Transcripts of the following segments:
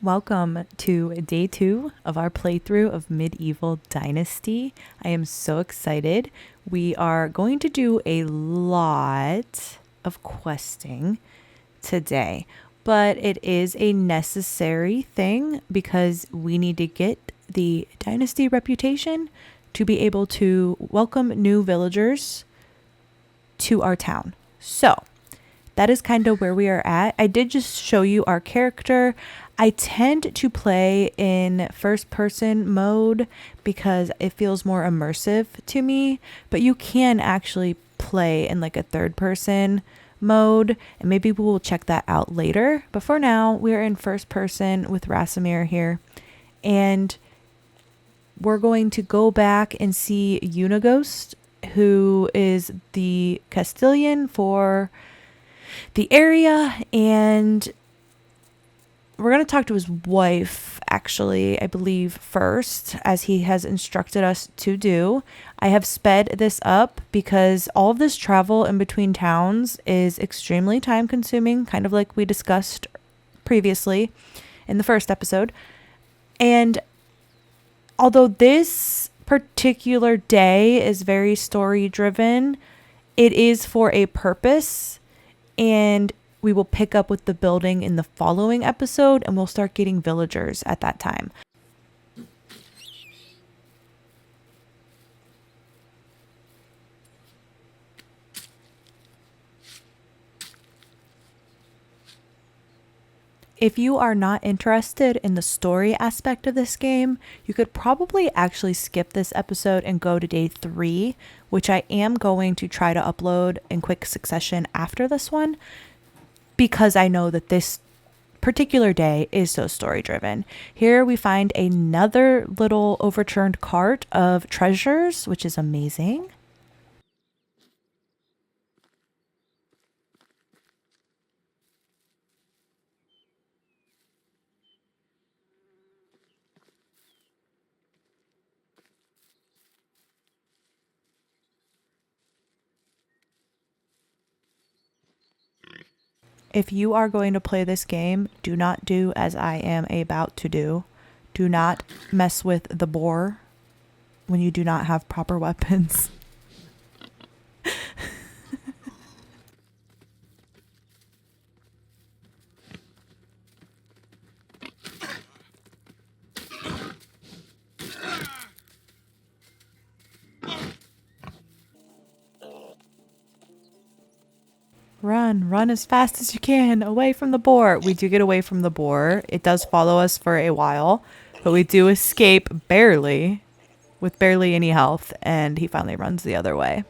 Welcome to day 2 of our playthrough of Medieval Dynasty. I am so excited. We are going to do a lot of questing today, but it is a necessary thing because we need to get the Dynasty Reputation to be able to welcome new villagers to our town. So, that is kind of where we are at. I did just show you our character. I tend to play in first person mode because it feels more immersive to me, but you can actually play in like a third person mode, and maybe we'll check that out later. But for now, we're in first person with Rasimir here, and we're going to go back and see Unighost, who is the Castellan for the area, and we're going to talk to his wife, actually, I believe, first, as he has instructed us to do. I have sped this up because all of this travel in between towns is extremely time consuming, kind of like we discussed previously in the first episode. And although this particular day is very story driven, it is for a purpose, and we will pick up with the building in the following episode, and we'll start getting villagers at that time. If you are not interested in the story aspect of this game, you could probably actually skip this episode and go to day 3, which I am going to try to upload in quick succession after this one, because I know that this particular day is so story driven. Here we find another little overturned cart of treasures, which is amazing. If you are going to play this game, do not do as I am about to do. Do not mess with the boar when you do not have proper weapons. Run as fast as you can away from the boar. We do get away from the boar. It does follow us for a while, but we do escape barely, with barely any health, and he finally runs the other way.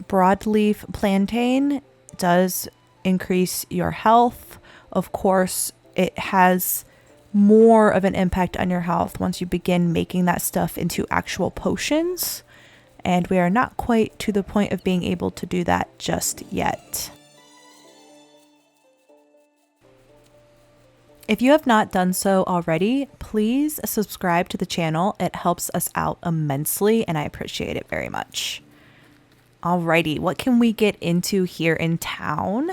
Broadleaf plantain does increase your health. Of course, it has more of an impact on your health once you begin making that stuff into actual potions, and we are not quite to the point of being able to do that just yet. If you have not done so already, please subscribe to the channel. It helps us out immensely, and I appreciate it very much. Alrighty, what can we get into here in town?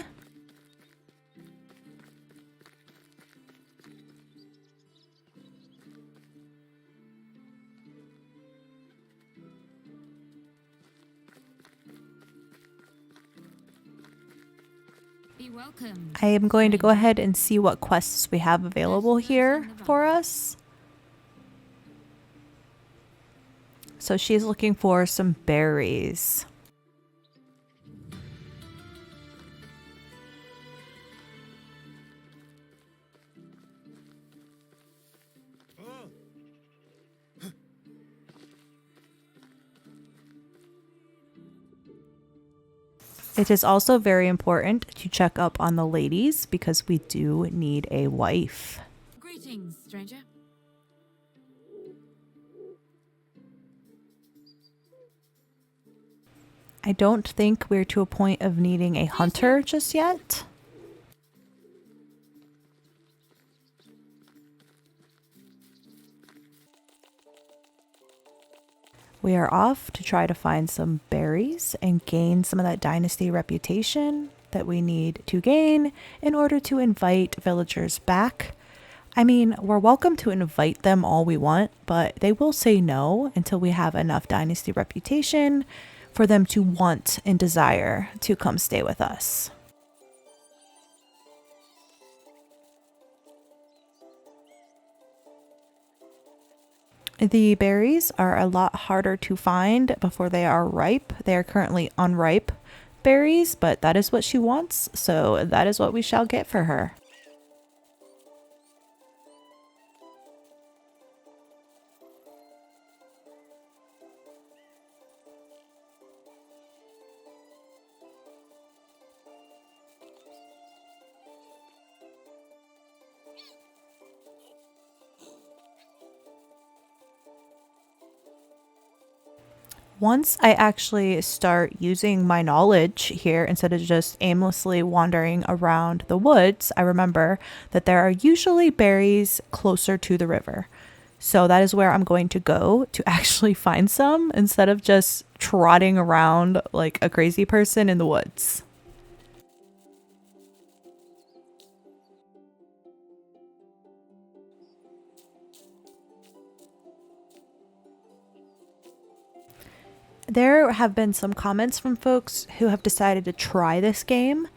I am going to go ahead and see what quests we have available here for us. So she's looking for some berries. It is also very important to check up on the ladies because we do need a wife. Greetings, stranger. I don't think we're to a point of needing a hunter just yet. We are off to try to find some berries and gain some of that dynasty reputation that we need to gain in order to invite villagers back. I mean, we're welcome to invite them all we want, but they will say no until we have enough dynasty reputation for them to want and desire to come stay with us. The berries are a lot harder to find before they are ripe. They are currently unripe berries, but that is what she wants, so that is what we shall get for her. Once I actually start using my knowledge here instead of just aimlessly wandering around the woods, I remember that there are usually berries closer to the river. So that is where I'm going to go to actually find some instead of just trotting around like a crazy person in the woods. There have been some comments from folks who have decided to try this game,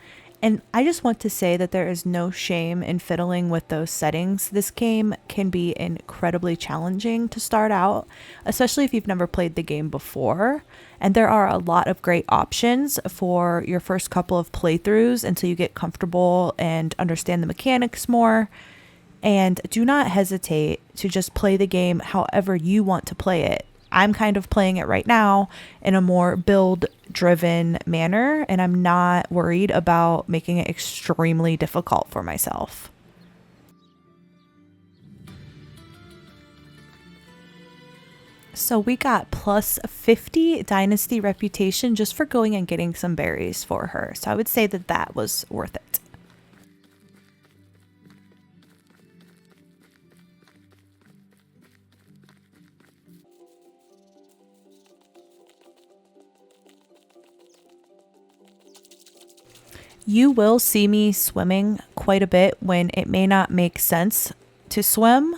and I just want to say that there is no shame in fiddling with those settings. This game can be incredibly challenging to start out, especially if you've never played the game before. And there are a lot of great options for your first couple of playthroughs until you get comfortable and understand the mechanics more. And do not hesitate to just play the game however you want to play it. I'm kind of playing it right now in a more build driven manner, and I'm not worried about making it extremely difficult for myself. So we got plus 50 dynasty reputation just for going and getting some berries for her. So I would say that that was worth it. You will see me swimming quite a bit when it may not make sense to swim,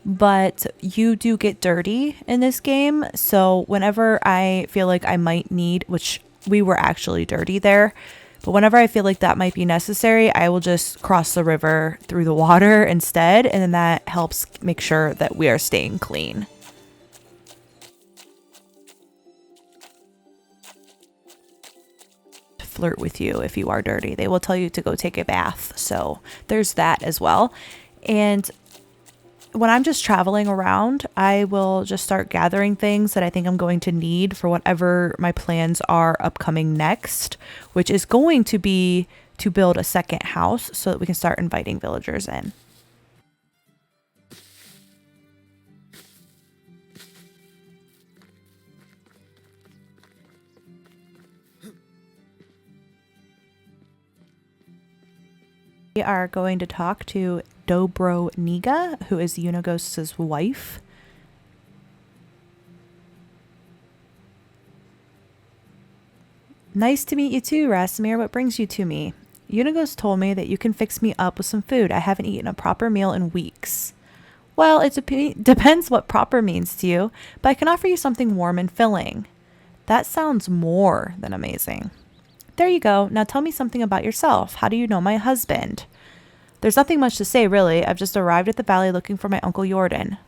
but you do get dirty in this game. So whenever I feel like I might need, which we were actually dirty there, but whenever I feel like that might be necessary, I will just cross the river through the water instead, and then that helps make sure that we are staying clean. Flirt with you if you are dirty. They will tell you to go take a bath. So there's that as well. And when I'm just traveling around, I will just start gathering things that I think I'm going to need for whatever my plans are upcoming next, which is going to be to build a second house so that we can start inviting villagers in. We are going to talk to Dobroniga, who is Unagos's wife. Nice to meet you too, Rasimir. What brings you to me? Unagos told me that you can fix me up with some food. I haven't eaten a proper meal in weeks. Well, it depends what proper means to you, but I can offer you something warm and filling. That sounds more than amazing. There you go. Now tell me something about yourself. How do you know my husband? There's nothing much to say, really. I've just arrived at the valley looking for my uncle Iordan.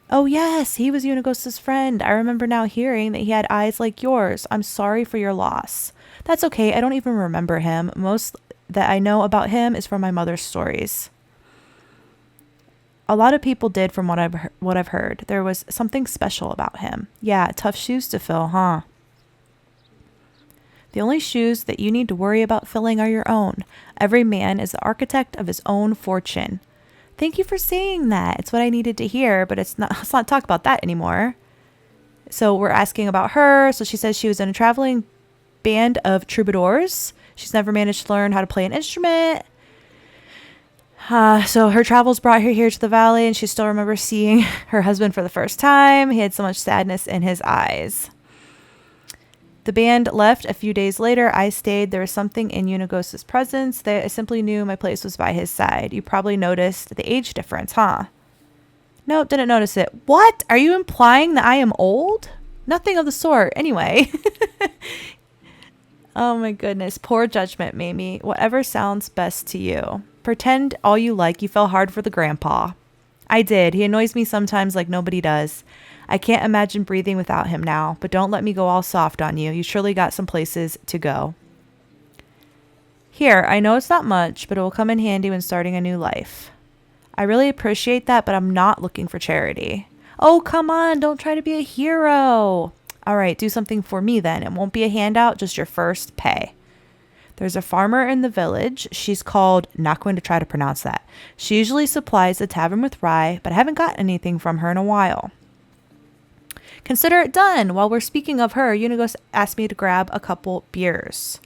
Oh yes, he was Unagos's friend. I remember now hearing that he had eyes like yours. I'm sorry for your loss. That's okay. I don't even remember him. Most that I know about him is from my mother's stories. A lot of people did from what I've heard. There was something special about him. Yeah, tough shoes to fill, huh? The only shoes that you need to worry about filling are your own. Every man is the architect of his own fortune. Thank you for saying that. It's what I needed to hear, but let's not talk about that anymore. So we're asking about her. So she says she was in a traveling band of troubadours. She's never managed to learn how to play an instrument. So her travels brought her here to the valley, and she still remembers seeing her husband for the first time. He had so much sadness in his eyes. The band left a few days later. I stayed. There was something in Unagos's presence that I simply knew my place was by his side. You probably noticed the age difference, huh? No, didn't notice it. What? Are you implying that I am old? Nothing of the sort. Anyway. Oh my goodness. Poor judgment, Mamie. Whatever sounds best to you. Pretend all you like you fell hard for the grandpa. I did. He annoys me sometimes like nobody does. I can't imagine breathing without him now, but don't let me go all soft on you. You surely got some places to go. Here, I know it's not much, but it will come in handy when starting a new life. I really appreciate that, but I'm not looking for charity. Oh, come on. Don't try to be a hero. All right, do something for me then. It won't be a handout, just your first pay. There's a farmer in the village. She's called, not going to try to pronounce that. She usually supplies the tavern with rye, but I haven't gotten anything from her in a while. Consider it done. While we're speaking of her, Unagos asked me to grab a couple beers.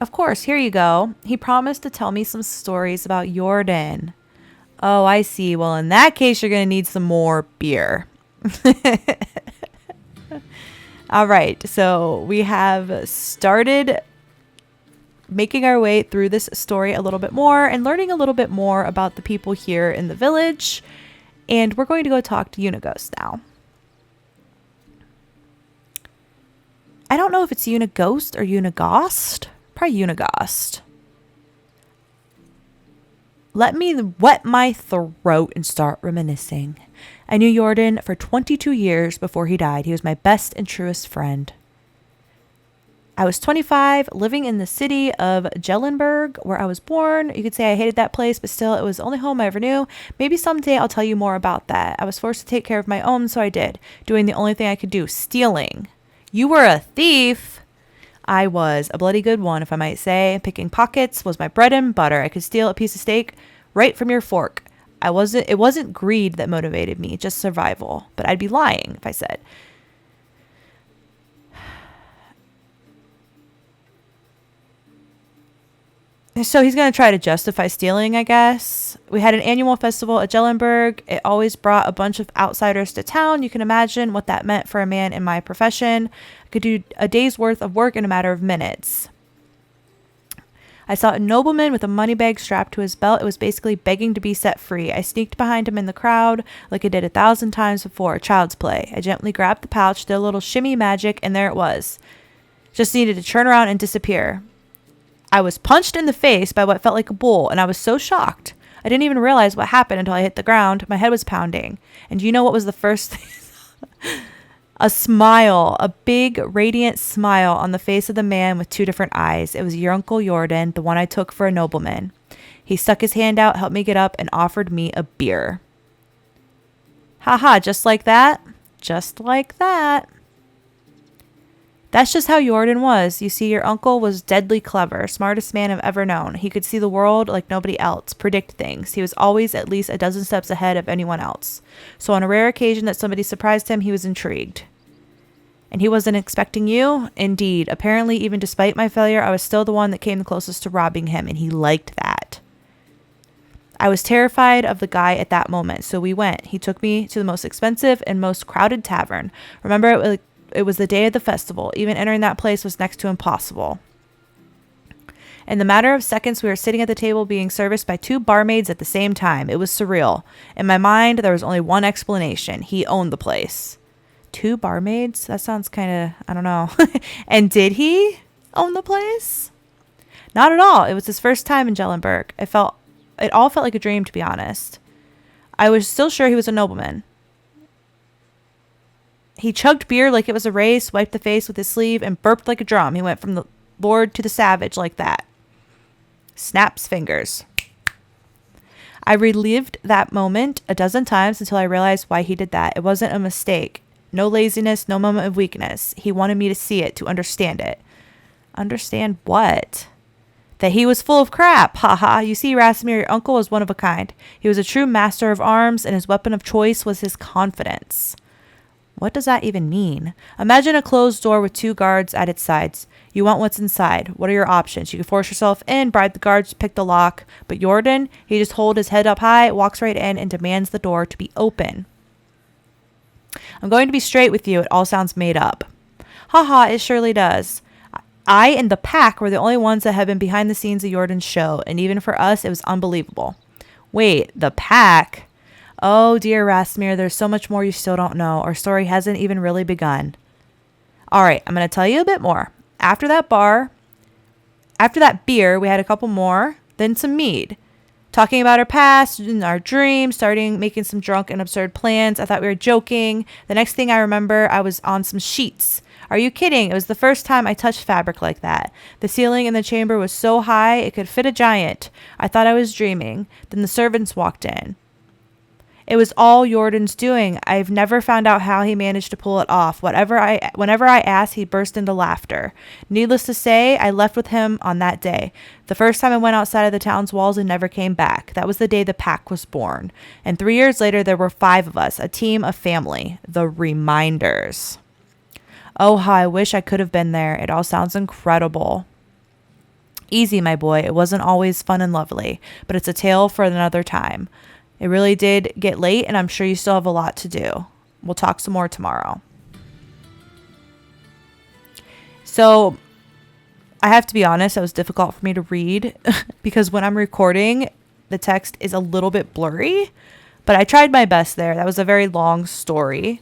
Of course, here you go. He promised to tell me some stories about Iordan. Oh, I see. Well, in that case, you're going to need some more beer. All right. So we have started making our way through this story a little bit more and learning a little bit more about the people here in the village. And we're going to go talk to Unagos now. I don't know if it's Unaghost or Unagost. Probably Unagost. Let me wet my throat and start reminiscing. I knew Iordan for 22 years before he died. He was my best and truest friend. I was 25, living in the city of Jellenberg, where I was born. You could say I hated that place, but still, it was the only home I ever knew. Maybe someday I'll tell you more about that. I was forced to take care of my own, so I did, doing the only thing I could do, stealing. You were a thief. I was a bloody good one, if I might say. Picking pockets was my bread and butter. I could steal a piece of steak right from your fork. It wasn't greed that motivated me, just survival. But I'd be lying if I said. So he's going to try to justify stealing, I guess. We had an annual festival at Jellenberg. It always brought a bunch of outsiders to town. You can imagine what that meant for a man in my profession. I could do a day's worth of work in a matter of minutes. I saw a nobleman with a money bag strapped to his belt. It was basically begging to be set free. I sneaked behind him in the crowd like I did 1,000 times before. Child's play. I gently grabbed the pouch, did a little shimmy magic, and there it was. Just needed to turn around and disappear. I was punched in the face by what felt like a bull, and I was so shocked. I didn't even realize what happened until I hit the ground. My head was pounding. And do you know what was the first thing? A smile, a big, radiant smile on the face of the man with two different eyes. It was your Uncle Iordan, the one I took for a nobleman. He stuck his hand out, helped me get up, and offered me a beer. Haha, just like that? Just like that. That's just how Iordan was. You see, your uncle was deadly clever, smartest man I've ever known. He could see the world like nobody else, predict things. He was always at least a dozen steps ahead of anyone else. So on a rare occasion that somebody surprised him, he was intrigued. And he wasn't expecting you? Indeed. Apparently, even despite my failure, I was still the one that came the closest to robbing him, and he liked that. I was terrified of the guy at that moment, so we went. He took me to the most expensive and most crowded tavern. Remember, it was the day of the festival. Even entering that place was next to impossible. In the matter of seconds, we were sitting at the table being serviced by two barmaids at the same time. It was surreal. In my mind, there was only one explanation. He owned the place. Two barmaids? That sounds kind of, I don't know. And did he own the place? Not at all. It was his first time in Jellenberg. It all felt like a dream, to be honest. I was still sure he was a nobleman. He chugged beer like it was a race, wiped the face with his sleeve, and burped like a drum. He went from the lord to the savage like that. Snaps fingers. I relived that moment a dozen times until I realized why he did that. It wasn't a mistake. No laziness, no moment of weakness. He wanted me to see it, to understand it. Understand what? That he was full of crap. Haha. You see, Rasimir, your uncle was one of a kind. He was a true master of arms, and his weapon of choice was his confidence. What does that even mean? Imagine a closed door with 2 guards at its sides. You want what's inside. What are your options? You can force yourself in, bribe the guards to pick the lock. But Iordan, he just holds his head up high, walks right in, and demands the door to be open. I'm going to be straight with you. It all sounds made up. Haha, it surely does. I and the pack were the only ones that had been behind the scenes of Iordan's show, and even for us, it was unbelievable. Wait, the pack? Oh dear Rasmir, there's so much more you still don't know. Our story hasn't even really begun. Alright, I'm going to tell you a bit more. After that beer, we had a couple more, then some mead. Talking about our past and our dreams, starting making some drunk and absurd plans. I thought we were joking. The next thing I remember, I was on some sheets. Are you kidding? It was the first time I touched fabric like that. The ceiling in the chamber was so high it could fit a giant. I thought I was dreaming. Then the servants walked in. It was all Iordan's doing. I've never found out how he managed to pull it off. Whenever I asked, he burst into laughter. Needless to say, I left with him on that day. The first time I went outside of the town's walls and never came back. That was the day the pack was born. And 3 years later, there were 5 of us, a team of family, the Reminders. Oh, how I wish I could have been there. It all sounds incredible. Easy, my boy. It wasn't always fun and lovely, but it's a tale for another time. It really did get late, and I'm sure you still have a lot to do. We'll talk some more tomorrow. So, I have to be honest, it was difficult for me to read because when I'm recording, the text is a little bit blurry, but I tried my best there. That was a very long story.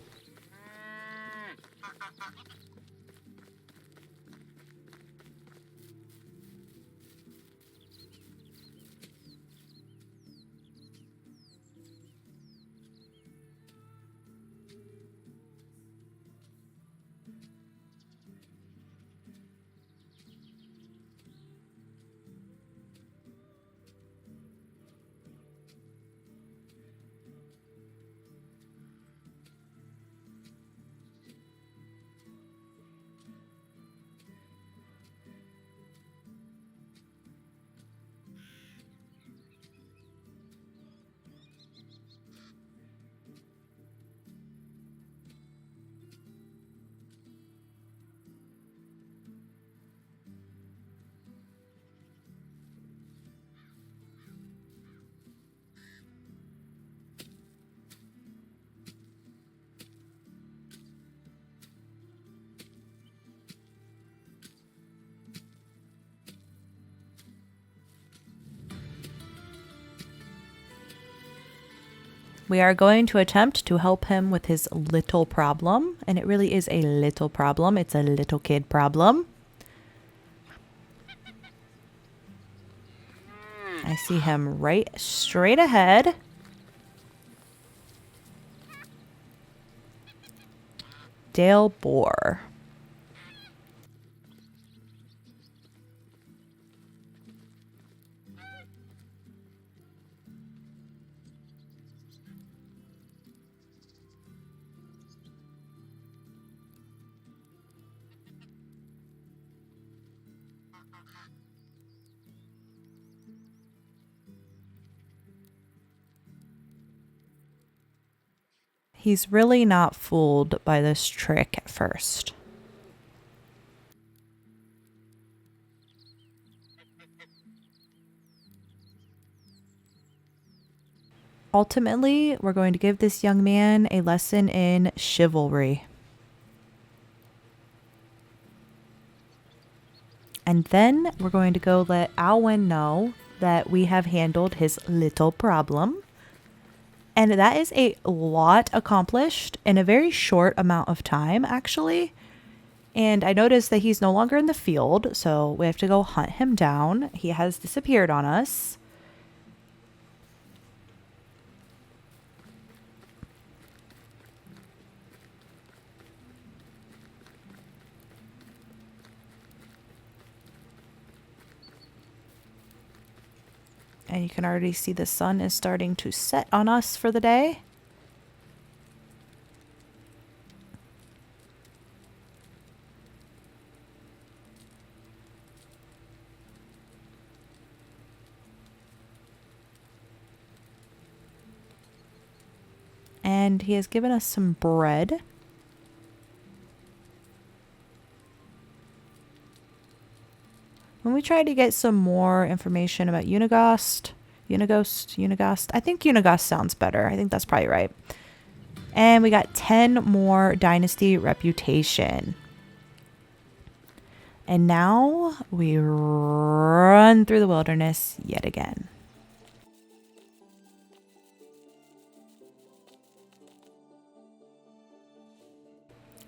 We are going to attempt to help him with his little problem. And it really is a little problem. It's a little kid problem. I see him right straight ahead. Dale Boar. He's really not fooled by this trick at first. Ultimately, we're going to give this young man a lesson in chivalry. And then we're going to go let Alwyn know that we have handled his little problem. And that is a lot accomplished in a very short amount of time, actually. And I noticed that he's no longer in the field, so we have to go hunt him down. He has disappeared on us. And you can already see the sun is starting to set on us for the day. And he has given us some bread. When we try to get some more information about Unigost, Unigost. I think Unigost sounds better. I think that's probably right. And we got 10 more Dynasty Reputation. And now we run through the wilderness yet again.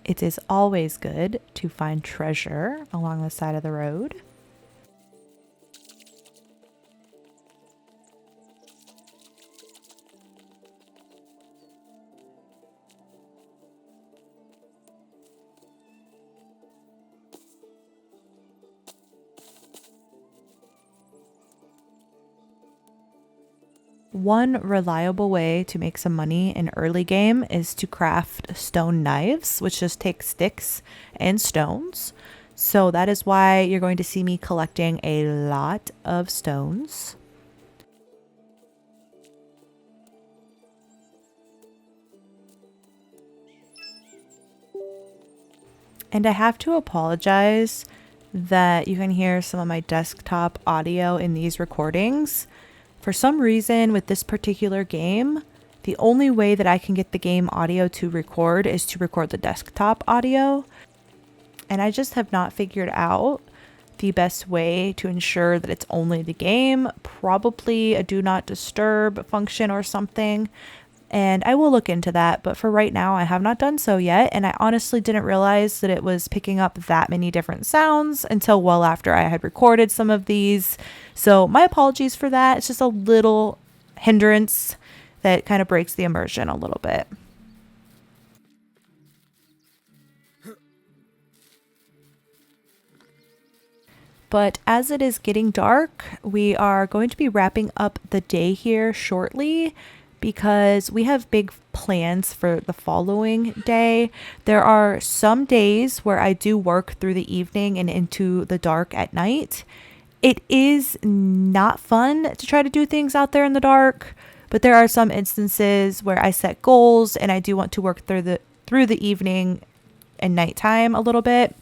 It is always good to find treasure along the side of the road. One reliable way to make some money in early game is to craft stone knives, which just take sticks and stones. So that is why you're going to see me collecting a lot of stones. And I have to apologize that you can hear some of my desktop audio in these recordings. For some reason with this particular game, the only way that I can get the game audio to record is to record the desktop audio. And I just have not figured out the best way to ensure that it's only the game, probably a do not disturb function or something. And I will look into that, but for right now, I have not done so yet. And I honestly didn't realize that it was picking up that many different sounds until well after I had recorded some of these. So my apologies for that. It's just a little hindrance that kind of breaks the immersion a little bit. But as it is getting dark, we are going to be wrapping up the day here shortly, because we have big plans for the following day. There are some days where I do work through the evening and into the dark at night. It is not fun to try to do things out there in the dark, but there are some instances where I set goals and I do want to work through the evening and nighttime a little bit.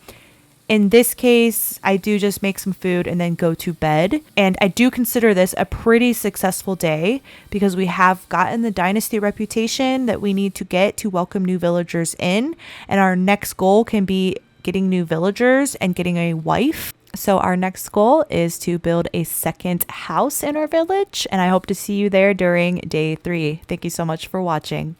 In this case, I do just make some food and then go to bed. And I do consider this a pretty successful day because we have gotten the Dynasty Reputation that we need to get to welcome new villagers in. And our next goal can be getting new villagers and getting a wife. So our next goal is to build a second house in our village. And I hope to see you there during day 3. Thank you so much for watching.